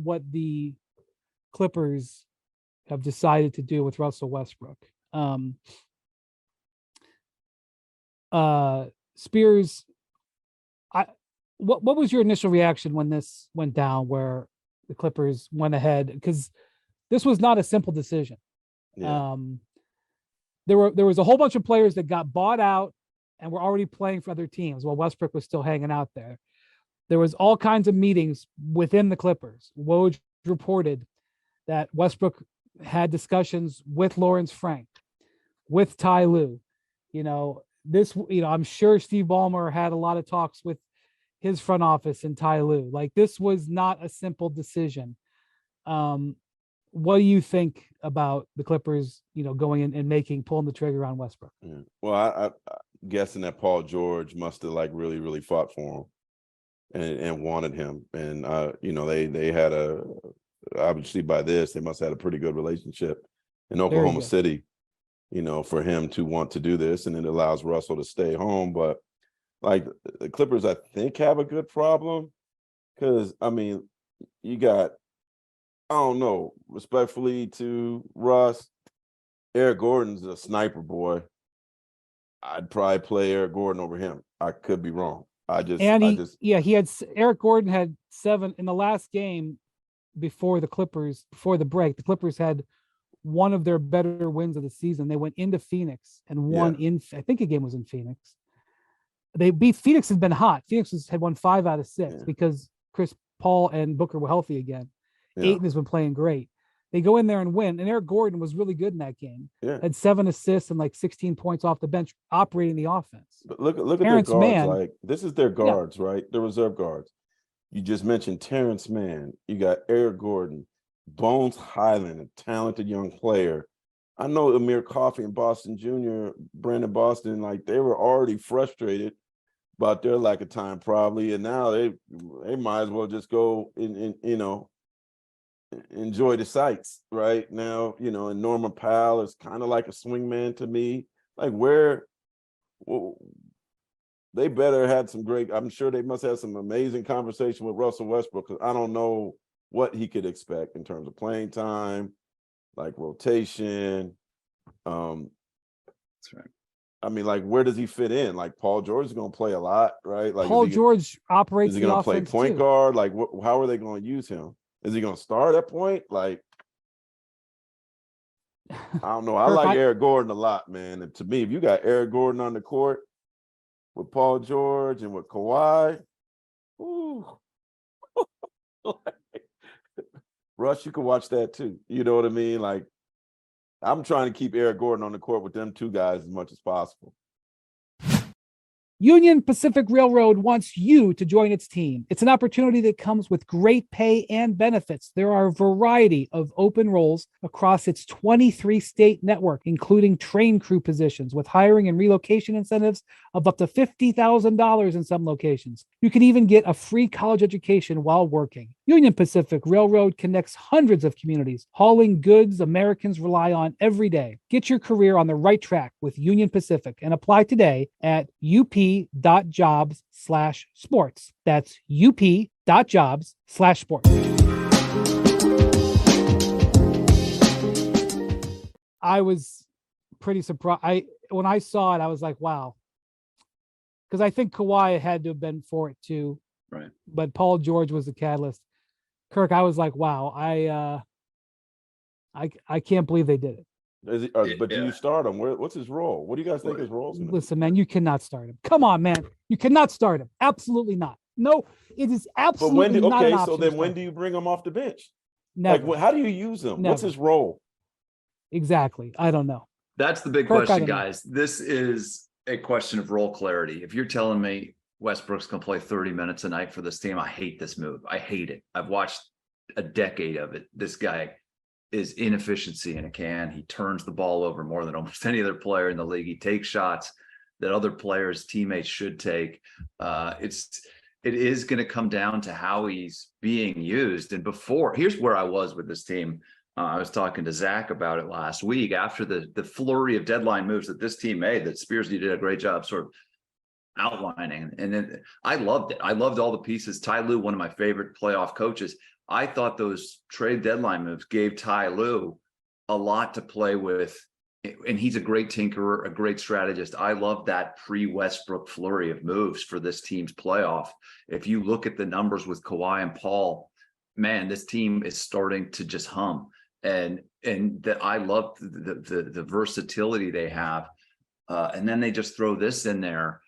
what the Clippers have decided to do with Russell Westbrook. Spears, what was your initial reaction when this went down, where the Clippers went ahead? Because this was not a simple decision. Yeah. There was a whole bunch of players that got bought out and were already playing for other teams while Westbrook was still hanging out there. There was all kinds of meetings within the Clippers. Woj reported that Westbrook had discussions with Lawrence Frank, with Ty Lue. I'm sure Steve Ballmer had a lot of talks with his front office and Ty Lue. Like, this was not a simple decision. What do you think about the Clippers, going in and pulling the trigger on Westbrook? Yeah. Well, I'm guessing that Paul George must have really, really fought for him and wanted him. And, they had obviously by this, they must have had a pretty good relationship in Oklahoma City, for him to want to do this. And it allows Russell to stay home. But like, the Clippers, I think, have a good problem because, you got, I don't know, respectfully to Russ, Eric Gordon's a sniper, boy. I'd probably play Eric Gordon over him. I could be wrong. Eric Gordon had 7 in the last game before the break. The Clippers had one of their better wins of the season. They went into Phoenix and won I think the game was in Phoenix. They beat Phoenix. Had been hot. Phoenix had won 5 out of 6 because Chris Paul and Booker were healthy again. Ayton has been playing great. They go in there and win. And Eric Gordon was really good in that game. Yeah. Had 7 assists and 16 points off the bench, operating the offense. But look at Terrence their guards. This is their guards, right? The reserve guards. You just mentioned Terrence Mann. You got Eric Gordon, Bones Highland, a talented young player. I know Amir Coffey and Boston Jr., Brandon Boston, they were already frustrated about their lack of time probably. And now they might as well just go enjoy the sights right now, and Norman Powell is kind of like a swingman to me. They better had some great, I'm sure they must have some amazing conversation with Russell Westbrook, because I don't know what he could expect in terms of playing time, rotation. That's right. Where does he fit in? Paul George is going to play a lot, right? Paul George operates. Is he going to play point guard? How are they going to use him? Is he going to start at point? I don't know. I like Eric Gordon a lot, man. And to me, if you got Eric Gordon on the court with Paul George and with Kawhi, ooh, Russ, you can watch that too. You know what I mean? I'm trying to keep Eric Gordon on the court with them two guys as much as possible. Union Pacific Railroad wants you to join its team. It's an opportunity that comes with great pay and benefits. There are a variety of open roles across its 23-state network, including train crew positions with hiring and relocation incentives of up to $50,000 in some locations. You can even get a free college education while working. Union Pacific Railroad connects hundreds of communities, hauling goods Americans rely on every day. Get your career on the right track with Union Pacific and apply today at up.jobs/sports. That's up.jobs/sports. I was pretty surprised. When I saw it, I was like, wow. Because I think Kawhi had to have been for it too. Right. But Paul George was the catalyst. Kirk, I was like, wow, I can't believe they did it. But do you start him? What's his role? What do you guys think his role is? Listen, man, you cannot start him. Come on, man. You cannot start him. Absolutely not. No, it is absolutely not an option. So then when do you bring him off the bench? Never. How do you use him? Never. What's his role? Exactly. I don't know. That's the big question, guys. This is a question of role clarity. If you're telling me Westbrook's going to play 30 minutes a night for this team, I hate this move. I hate it. I've watched a decade of it. This guy is inefficiency in a can. He turns the ball over more than almost any other player in the league. He takes shots that other players, teammates should take. It is going to come down to how he's being used. And here's where I was with this team. I was talking to Zach about it last week after the flurry of deadline moves that this team made, that Spears did a great job sort of outlining. And then I loved it. I loved all the pieces. Ty Lue, one of my favorite playoff coaches. I thought those trade deadline moves gave Ty Lue a lot to play with. And he's a great tinkerer, a great strategist. I love that pre-Westbrook flurry of moves for this team's playoff. If you look at the numbers with Kawhi and Paul, man, this team is starting to just hum. And that I love the versatility they have. And then they just throw this in there.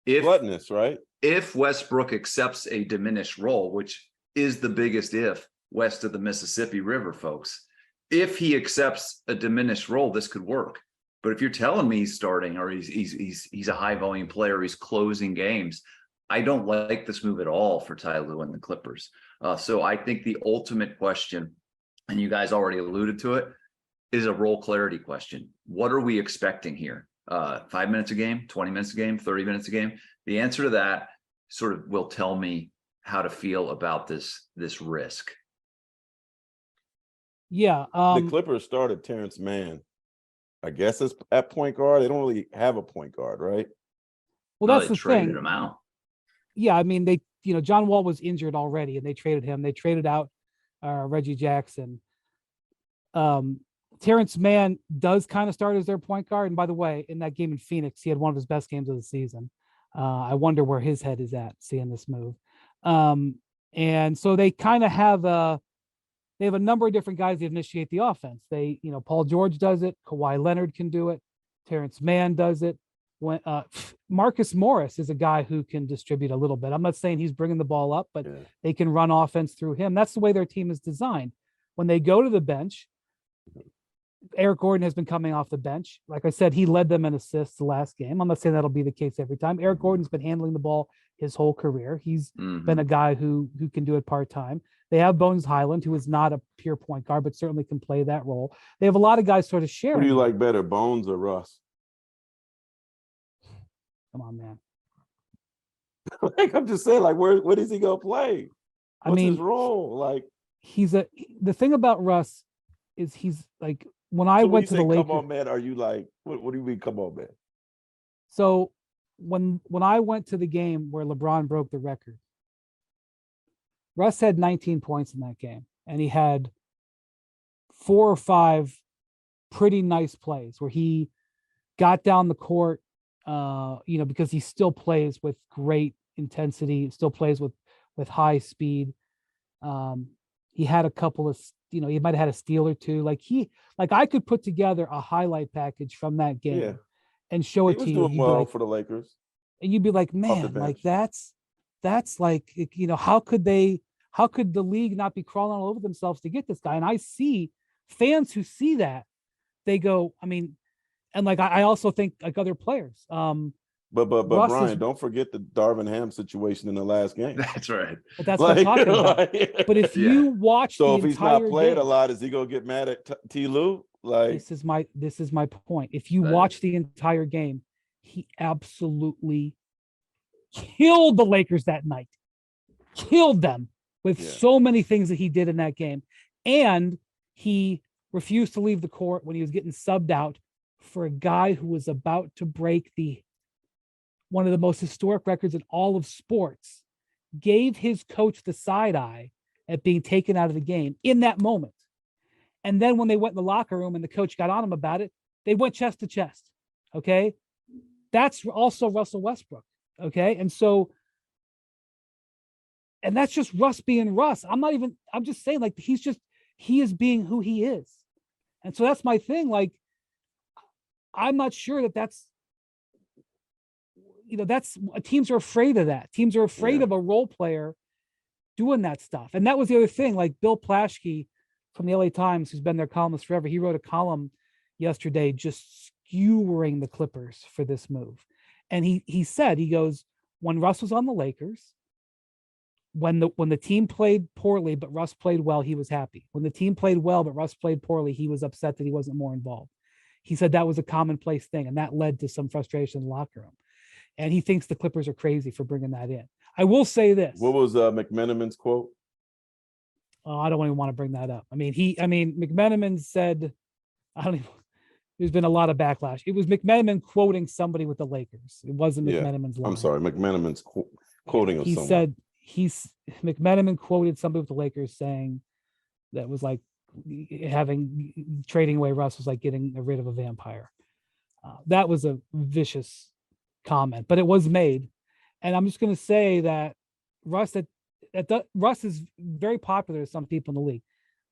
Gluttonous, right? If Westbrook accepts a diminished role, which is the biggest if west of the Mississippi River, folks. If he accepts a diminished role, this could work. But if you're telling me he's starting or he's a high volume player, he's closing games, I don't like this move at all for Ty Lue and the Clippers. So I think the ultimate question, and you guys already alluded to it, is a role clarity question. What are we expecting here? 5 minutes a game, 20 minutes a game, 30 minutes a game? The answer to that sort of will tell me how to feel about this risk. Yeah. The Clippers started Terrence Mann, I guess, it's at point guard. They don't really have a point guard, right? Well, that's the traded thing. him out. Yeah, I mean, John Wall was injured already, and they traded him. They traded out Reggie Jackson. Terrence Mann does kind of start as their point guard. And by the way, in that game in Phoenix, he had one of his best games of the season. I wonder where his head is at seeing this move. And so they kind of have a number of different guys that initiate the offense. Paul George does it. Kawhi Leonard can do it. Terrence Mann does it. When Marcus Morris is a guy who can distribute a little bit. I'm not saying he's bringing the ball up, but they can run offense through him. That's the way their team is designed. When they go to the bench, Eric Gordon has been coming off the bench. Like I said, he led them in assists the last game. I'm not saying that'll be the case every time. Eric Gordon's been handling the ball his whole career. He's been a guy who can do it part-time. They have Bones Highland, who is not a pure point guard, but certainly can play that role. They have a lot of guys sort of sharing. Who do you like better, Bones or Russ? Come on, man. Like, I'm just saying, like, where is he gonna play? What's his role? Like, the thing about Russ is he's like, when I went to the Lakers. Come on, man. Are you like, what do you mean, come on, man? So when I went to the game where LeBron broke the record, Russ had 19 points in that game, and he had 4 or 5 pretty nice plays where he got down the court, because he still plays with great intensity, still plays with high speed. He had a couple of, he might have had a steal or two. Like I could put together a highlight package from that game and show it to you. He was doing well for the Lakers. And you'd be like, man, like that's like, how could the league not be crawling all over themselves to get this guy? And I see fans who see that, they go, and like, I also think like other players. But Brian, don't forget the Darvin Ham situation in the last game. That's right. But that's what I'm talking about. But if you watch, so if he's not playing a lot, is he gonna get mad at T. Lue? Like, this is my point. If you watch the entire game, he absolutely killed the Lakers that night. Killed them with so many things that he did in that game, and he refused to leave the court when he was getting subbed out for a guy who was about to break one of the most historic records in all of sports, gave his coach the side eye at being taken out of the game in that moment. And then when they went in the locker room and the coach got on him about it, they went chest to chest. Okay. That's also Russell Westbrook. Okay. And that's just Russ being Russ. I'm just saying, like, he is being who he is. And so that's my thing. Like, I'm not sure that's teams are afraid of that. Teams are afraid of a role player doing that stuff. And that was the other thing. Like Bill Plaschke from the LA Times, who's been their columnist forever, he wrote a column yesterday just skewering the Clippers for this move. And he said, he goes, when Russ was on the Lakers, when the team played poorly but Russ played well, he was happy. When the team played well but Russ played poorly, he was upset that he wasn't more involved. He said that was a commonplace thing, and that led to some frustration in the locker room. And he thinks the Clippers are crazy for bringing that in. I will say this. What was McMenamin's quote? Oh, I don't even want to bring that up. McMenamin said, there's been a lot of backlash. It was McMenamin quoting somebody with the Lakers. It wasn't McMenamin's line. I'm sorry, McMenamin's quoting of someone. McMenamin quoted somebody with the Lakers saying that was like trading away Russ was like getting rid of a vampire. That was a vicious comment, but it was made. And I'm just going to say that Russ is very popular to some people in the league.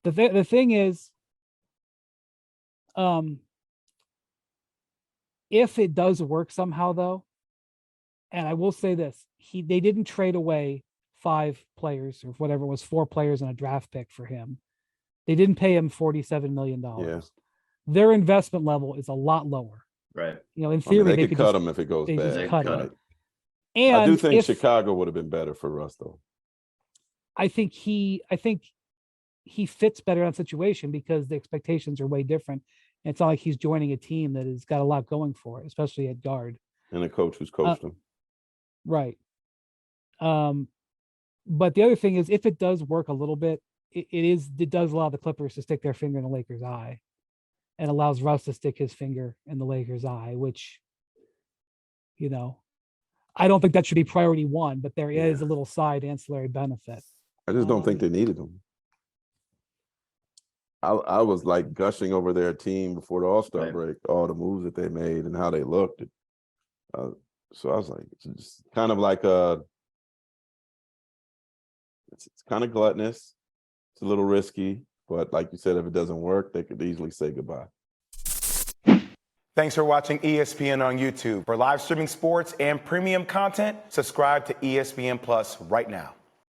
The thing is, if it does work somehow, though, and I will say this, they didn't trade away 5 players or whatever it was, 4 players and a draft pick for him. They didn't pay him $47 million. Yeah. Their investment level is a lot lower. Right. In theory, they could cut him if it goes bad. Just cut him. Right. And I do think Chicago would have been better for Russ, though. I think he fits better in that situation because the expectations are way different. And it's not like he's joining a team that has got a lot going for it, especially at guard. And a coach who's coached him. Right. But the other thing is, if it does work a little bit, it does allow the Clippers to stick their finger in the Lakers' eye, and allows Russ to stick his finger in the Lakers' eye, which, I don't think that should be priority one, but there is a little side ancillary benefit. I just don't think they needed him. I was like gushing over their team before the All-Star break, all the moves that they made and how they looked. So I was like, it's just kind of like it's kind of gluttonous. It's a little risky, but like you said, if it doesn't work, they could easily say goodbye. Thanks for watching ESPN on YouTube. For live streaming sports and premium content, subscribe to ESPN Plus right now.